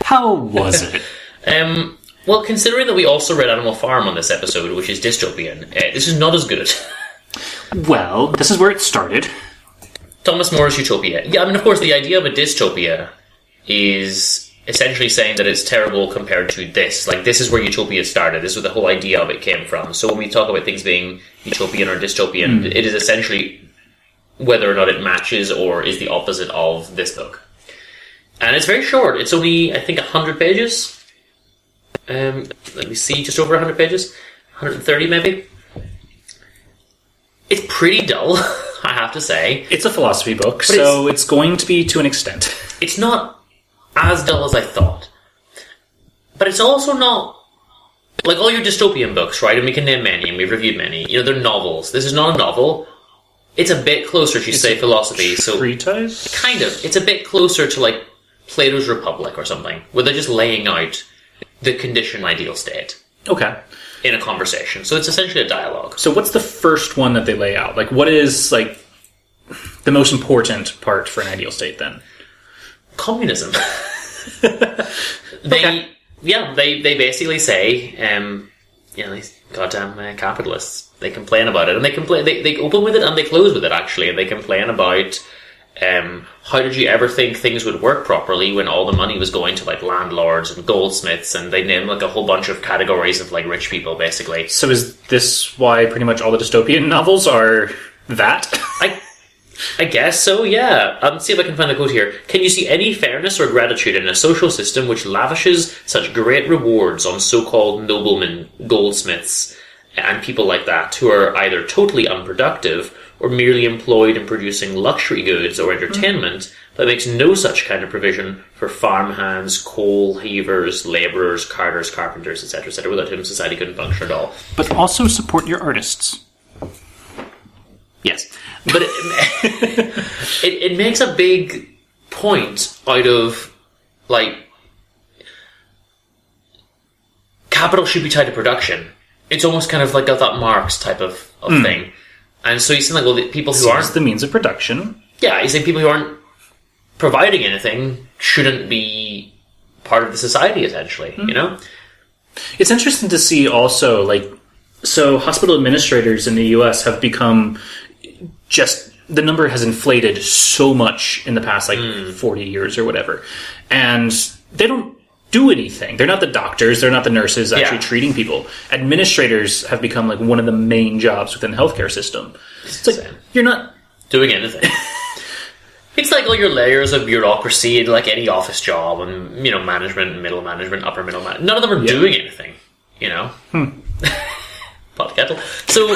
How was it? Well, considering that we also read Animal Farm on this episode, which is dystopian, this is not as good. Well, this is where it started. Thomas More's Utopia. Yeah, I mean, of course, the idea of a dystopia is essentially saying that it's terrible compared to this. Like, this is where Utopia started. This is where the whole idea of it came from. So when we talk about things being utopian or dystopian, it is essentially whether or not it matches or is the opposite of this book. And it's very short. It's only, I think, 100 pages. Let me see, just over 100 pages. 130 maybe. It's pretty dull, I have to say. It's a philosophy book, so it's going to be to an extent. It's not as dull as I thought. But it's also not... Like all your dystopian books, right? And we can name many, and we've reviewed many. You know, they're novels. This is not a novel. It's a bit closer to, say, philosophy. Treatise? Kind of. It's a bit closer to, like, Plato's Republic or something, where they're just laying out the conditioned ideal state. Okay. In a conversation. So it's essentially a dialogue. So what's the first one that they lay out? Like, what is, like, the most important part for an ideal state, then? Communism. They basically say, these goddamn capitalists, they complain about it, and they open with it and they close with it, actually, and they complain about how did you ever think things would work properly when all the money was going to, like, landlords and goldsmiths, and they name, like, a whole bunch of categories of, like, rich people, basically. So is this why pretty much all the dystopian novels are that? I guess so, yeah. Let's see if I can find the quote here. Can you see any fairness or gratitude in a social system which lavishes such great rewards on so-called noblemen, goldsmiths, and people like that, who are either totally unproductive or merely employed in producing luxury goods or entertainment, but makes no such kind of provision for farmhands, coal heavers, labourers, carters, carpenters, etc., without whom society couldn't function at all. But also support your artists. Yes. But it makes a big point out of, like, capital should be tied to production. It's almost kind of like that Marx type of thing. And so he's saying, like, well, the people who aren't... the means of production. Yeah, he's saying people who aren't providing anything shouldn't be part of the society, essentially, you know? It's interesting to see also, like, so hospital administrators in the US have become just... The number has inflated so much in the past, like, 40 years or whatever. And they don't do anything. They're not the doctors, they're not the nurses actually treating people. Administrators have become, like, one of the main jobs within the healthcare system. It's like, you're not doing anything. It's like all your layers of bureaucracy, like any office job, and, you know, management, middle management, upper middle management. None of them are doing anything, you know? Pot kettle. So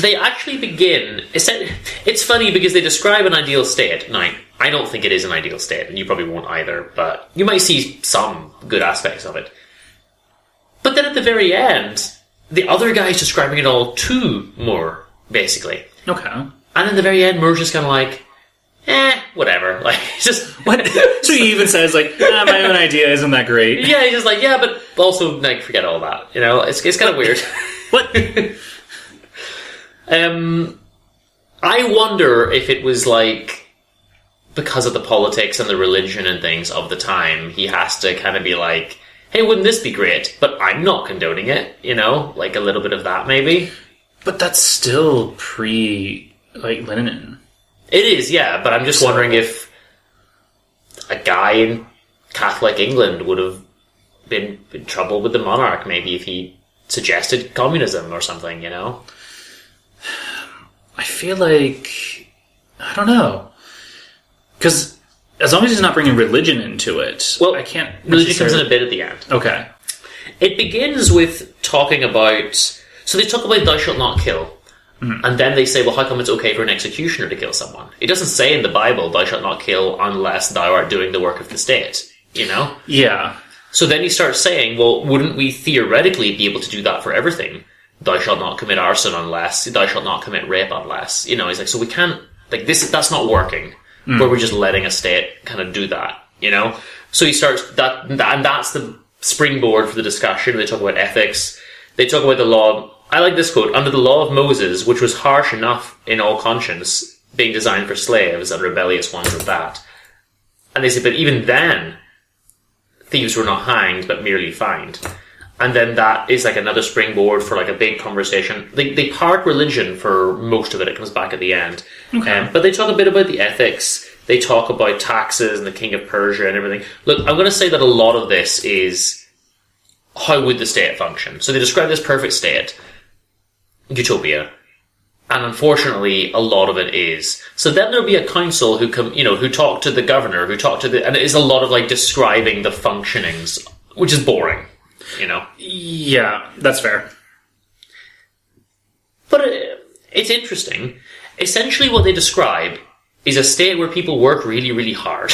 they actually begin... It's funny because they describe an ideal state. Now, I don't think it is an ideal state, and you probably won't either, but you might see some good aspects of it. But then at the very end, the other guy's describing it all to Moore, basically. Okay. And at the very end, Moore's just kind of like, whatever. Like, just... What? So he even says, like, my own idea isn't that great. Yeah, he's just like, yeah, but also, like, forget all that. You know, it's kind of weird. What? I wonder if it was, like, because of the politics and the religion and things of the time, he has to kind of be like, hey, wouldn't this be great? But I'm not condoning it, you know? Like, a little bit of that, maybe. But that's still Lenin. It is, yeah, but I'm just wondering if a guy in Catholic England would have been in trouble with the monarch, maybe, if he suggested communism or something, you know? I feel like... I don't know. Because as long as he's not bringing religion into it, well, I can't... Religion comes in a bit at the end. Okay. It begins with talking about... So they talk about thou shalt not kill. And then they say, well, how come it's okay for an executioner to kill someone? It doesn't say in the Bible, thou shalt not kill unless thou art doing the work of the state, you know? Yeah. So then he starts saying, well, wouldn't we theoretically be able to do that for everything? Thou shalt not commit arson unless, thou shalt not commit rape unless, you know, he's like, so we can't, like, that's not working, where we're just letting a state kind of do that, you know? So he starts, and that's the springboard for the discussion. They talk about ethics, they talk about the law. I like this quote, under the law of Moses, which was harsh enough in all conscience, being designed for slaves and rebellious ones at that. And they say, but even then, thieves were not hanged, but merely fined. And then that is like another springboard for like a big conversation. They park religion for most of it. It comes back at the end. Okay. But they talk a bit about the ethics. They talk about taxes and the king of Persia and everything. Look, I'm going to say that a lot of this is how would the state function. So they describe this perfect state, Utopia. And unfortunately, a lot of it is. So then there'll be a council who talk to the governor, and it is a lot of like describing the functionings, which is boring. Yeah, that's fair. But it's interesting. Essentially what they describe is a state where people work really, really hard.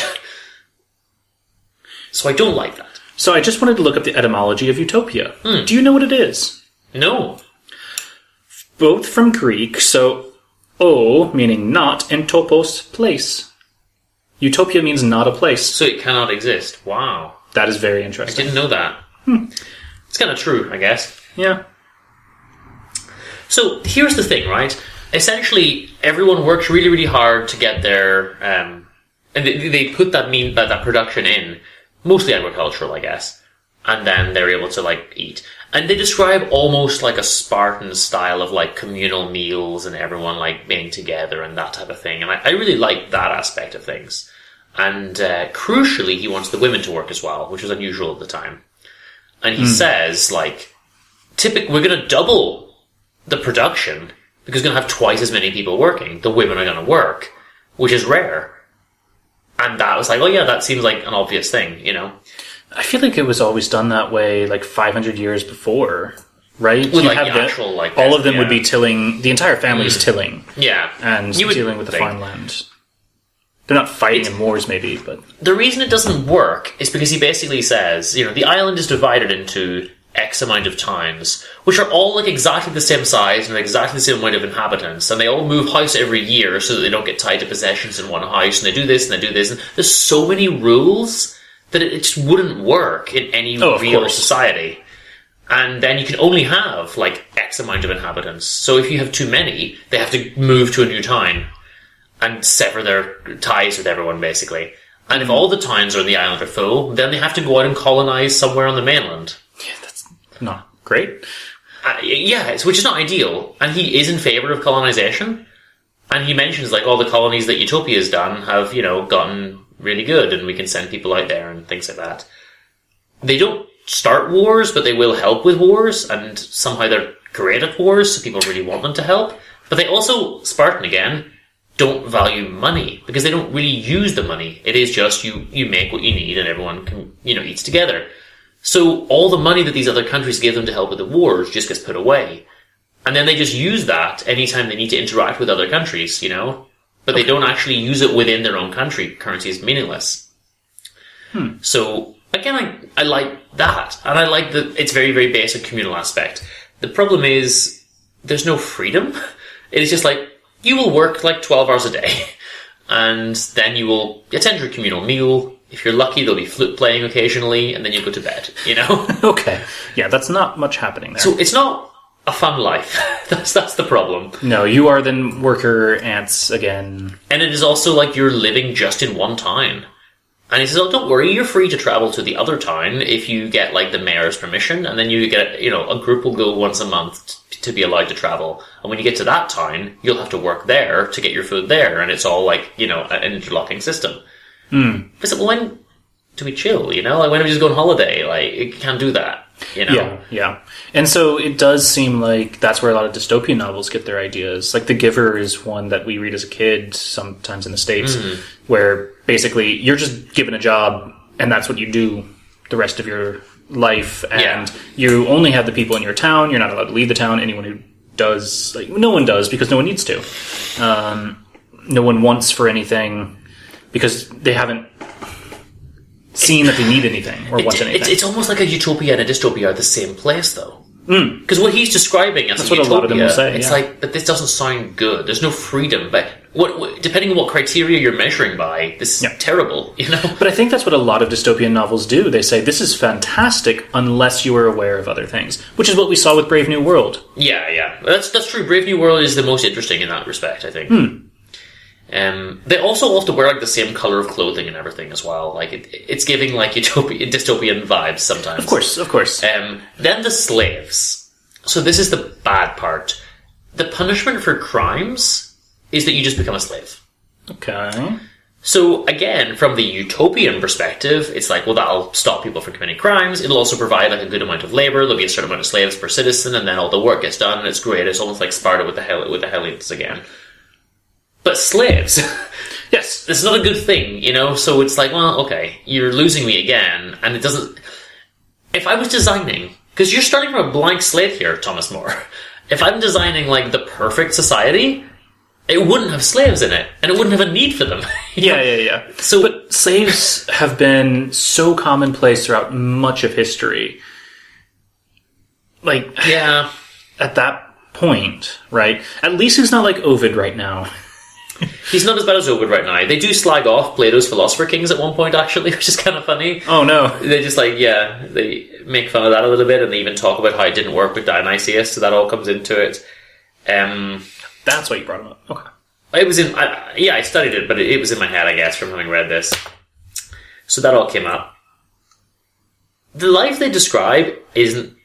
So I don't like that. So I just wanted to look up the etymology of utopia. Do you know what it is? No. Both from Greek, so o meaning not and topos, place. Utopia means not a place. So it cannot exist. Wow. That is very I interesting. didn't know that. It's kind of true, I guess. Yeah. So here's the thing, right? Essentially, everyone works really, really hard to get their, and they put that production in, mostly agricultural, I guess, and then they're able to like eat. And they describe almost like a Spartan style of like communal meals and everyone like being together and that type of thing. And I really like that aspect of things. And crucially, he wants the women to work as well, which was unusual at the time. And he says, like, we're going to double the production because we're going to have twice as many people working. The women are going to work, which is rare. And that was like, oh yeah, that seems like an obvious thing, I feel like it was always done that way, like 500 years before, right? With like the actual, like... all of them would be tilling, the entire family is tilling. Yeah. And dealing with the farmland. They're not fighting in wars, maybe, but... The reason it doesn't work is because he basically says, the island is divided into X amount of towns, which are all like exactly the same size and exactly the same amount of inhabitants, and they all move house every year so that they don't get tied to possessions in one house, and they do this and they do this, and there's so many rules that it just wouldn't work in any real society. And then you can only have, like, X amount of inhabitants. So if you have too many, they have to move to a new town and sever their ties with everyone, basically. And if all the towns on the island are full, then they have to go out and colonize somewhere on the mainland. Yeah, that's not great. Which is not ideal. And he is in favour of colonization. And he mentions, like, all the colonies that Utopia has done have, gotten really good, and we can send people out there and things like that. They don't start wars, but they will help with wars, and somehow they're great at wars, so people really want them to help. But they also, Spartan again, don't value money, because they don't really use the money. It is just you make what you need and everyone can, eats together. So all the money that these other countries give them to help with the wars just gets put away. And then they just use that anytime they need to interact with other countries, But they don't actually use it within their own country. Currency is meaningless. So, again, I like that. And I like that it's very, very basic communal aspect. The problem is, there's no freedom. It's just like, you will work like 12 hours a day. And then you will attend your communal meal. If you're lucky, there'll be flute playing occasionally. And then you go to bed, Okay. Yeah, that's not much happening there. So it's not a fun life. That's the problem. No, you are the worker ants again. And it is also like you're living just in one town. And he says, oh, don't worry, you're free to travel to the other town if you get, like, the mayor's permission, and then you get, a group will go once a month to be allowed to travel. And when you get to that town, you'll have to work there to get your food there, and it's all, like, an interlocking system. But so, when do we chill, Like, when do we just go on holiday? Like, you can't do that, Yeah. And so it does seem like that's where a lot of dystopian novels get their ideas. Like The Giver is one that we read as a kid, sometimes in the States, where basically you're just given a job and that's what you do the rest of your life. And you only have the people in your town. You're not allowed to leave the town. Anyone who does, like, no one does because no one needs to. No one wants for anything because they haven't seen that they need anything or want anything. It's almost like a utopia and a dystopia are the same place, though. Because what he's describing as that's a what utopia, a lot of them will say. It's like, but this doesn't sound good. There's no freedom. But depending on what criteria you're measuring by, this is terrible. But I think that's what a lot of dystopian novels do. They say this is fantastic unless you are aware of other things, which is what we saw with Brave New World. Yeah. That's true. Brave New World is the most interesting in that respect, I think. They also all have to wear like the same color of clothing and everything as well. Like it's giving like dystopian vibes sometimes. Of course. Then the slaves. So this is the bad part. The punishment for crimes is that you just become a slave. Okay. So again, from the utopian perspective, it's like, well, that'll stop people from committing crimes. It'll also provide like a good amount of labor. There'll be a certain amount of slaves per citizen, and then all the work gets done, and it's great. It's almost like Sparta with the Hellenes again. But slaves, yes, it's not a good thing, you know. So it's like, well, okay, you're losing me again, and it doesn't. If I was designing, because you're starting from a blank slate here, Thomas More. If I'm designing like the perfect society, it wouldn't have slaves in it, and it wouldn't have a need for them. Yeah. So, but slaves have been so commonplace throughout much of history. Like, yeah, at that point, right? At least it's not like Ovid right now. He's not as bad as Ovid right now. They do slag off Plato's philosopher kings at one point, actually, which is kind of funny. Oh, no. They just they make fun of that a little bit, and they even talk about how it didn't work with Dionysius, so that all comes into it. That's why you brought him up. Okay. It was I studied it, but it was in my head, I guess, from having read this. So that all came up. The life they describe isn't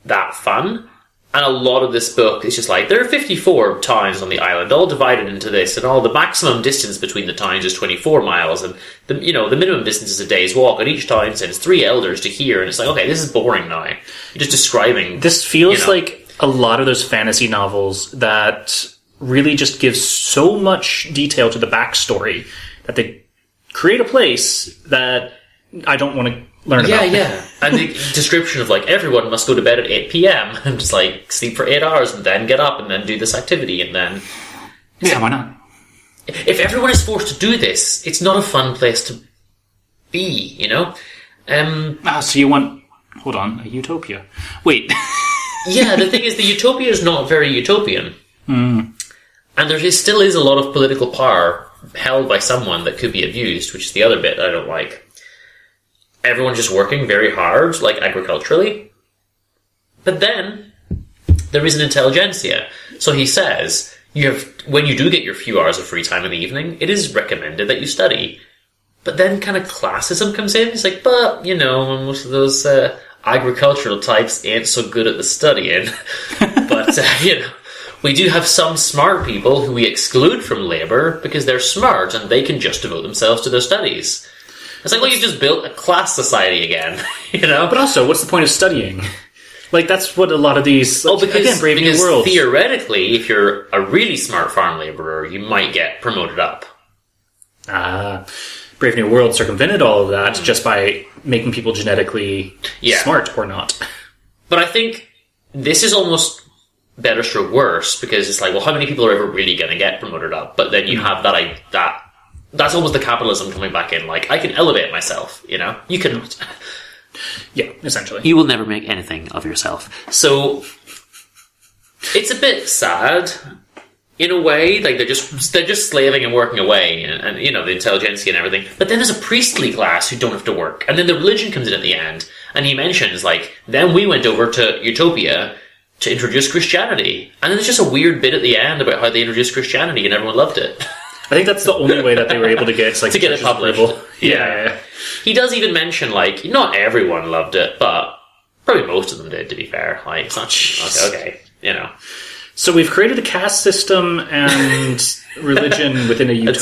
that fun. And a lot of this book is just like, there are 54 towns on the island, all divided into this, and all the maximum distance between the towns is 24 miles, and the minimum distance is a day's walk, and each town sends 3 elders to here, and it's like, okay, this is boring now. You're just describing... This feels like a lot of those fantasy novels that really just give so much detail to the backstory that they create a place that I don't want to learn about. Yeah. And the description of like, everyone must go to bed at 8 p.m. and just like sleep for 8 hours and then get up and then do this activity and then... Yeah, why not? If everyone is forced to do this, it's not a fun place to be, you know? So you want... Hold on, a utopia. Wait. Yeah, the thing is, the utopia is not very utopian. Mm. And there still is a lot of political power held by someone that could be abused, which is the other bit I don't like. Everyone's just working very hard, like agriculturally. But then, there is an intelligentsia. So he says, when you do get your few hours of free time in the evening, it is recommended that you study. But then kind of classism comes in. He's like, but, most of those agricultural types ain't so good at the studying. But, we do have some smart people who we exclude from labour because they're smart and they can just devote themselves to their studies. It's like, well, you've just built a class society again, But also, what's the point of studying? Like, that's what a lot of these... because Brave New World. Theoretically, if you're a really smart farm labourer, you might get promoted up. Brave New World circumvented all of that just by making people genetically smart or not. But I think this is almost better stroke worse, because it's like, well, how many people are ever really going to get promoted up? But then you have that's almost the capitalism coming back in. Like, I can elevate myself, You cannot. Yeah, essentially. You will never make anything of yourself. So, it's a bit sad, in a way. Like, they're just slaving and working away, and the intelligentsia and everything. But then there's a priestly class who don't have to work. And then the religion comes in at the end. And he mentions, like, then we went over to Utopia to introduce Christianity. And then there's just a weird bit at the end about how they introduced Christianity and everyone loved it. I think that's the only way that they were able to get to get it published. Yeah. He does even mention, like, not everyone loved it, but probably most of them did, to be fair. Like, it's not okay. So we've created a caste system and religion within a utopia.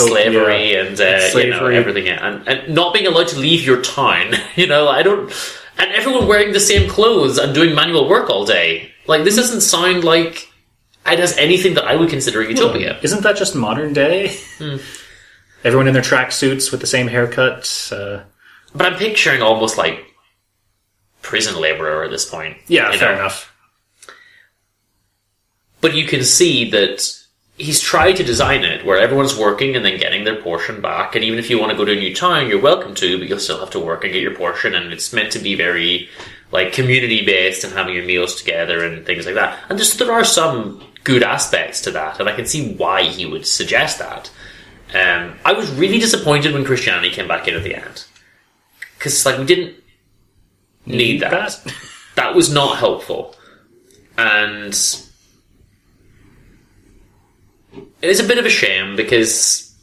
And slavery and everything. And not being allowed to leave your town. And everyone wearing the same clothes and doing manual work all day. Like, this doesn't sound like it has anything that I would consider a utopia. Well, isn't that just modern day? Everyone in their tracksuits with the same haircut. But I'm picturing almost like prison labourer at this point. Yeah, fair enough. But you can see that he's tried to design it where everyone's working and then getting their portion back. And even if you want to go to a new town, you're welcome to, but you'll still have to work and get your portion. And it's meant to be very, like, community-based and having your meals together and things like that. And there are some good aspects to that, and I can see why he would suggest that. I was really disappointed when Christianity came back in at the end. Because, like, we didn't need that. That was not helpful. And... it's a bit of a shame because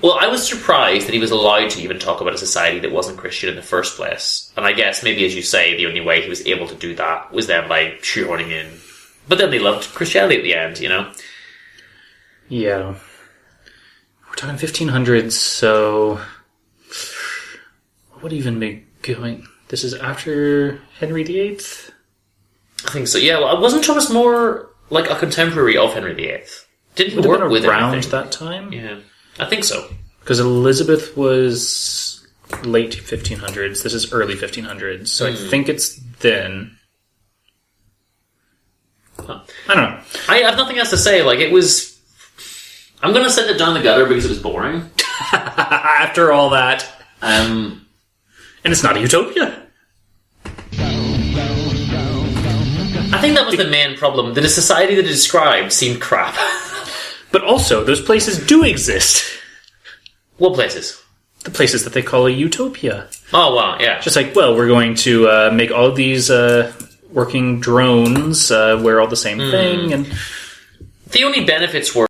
Well, I was surprised that he was allowed to even talk about a society that wasn't Christian in the first place. And I guess, maybe as you say, the only way he was able to do that was then by shoehorning in. But then they loved Christianity at the end, you know? Yeah. We're talking 1500s, so... What would even be going... This is after Henry VIII? I think so, yeah. Well, wasn't Thomas More like a contemporary of Henry VIII? Didn't he work with around anything? that time? Yeah, I think so. Because Elizabeth was late 1500s. This is early 1500s, so I think it's then. Huh. I don't know. I have nothing else to say. Like, it was... I'm going to send it down the gutter because it was boring. After all that. And it's not a utopia. I think that was the main problem. That a society that it described seemed crap. But also, those places do exist. What places? The places that they call a utopia. Oh, wow, yeah. Just like, well, we're going to make all of these working drones wear all the same thing. And the only benefits were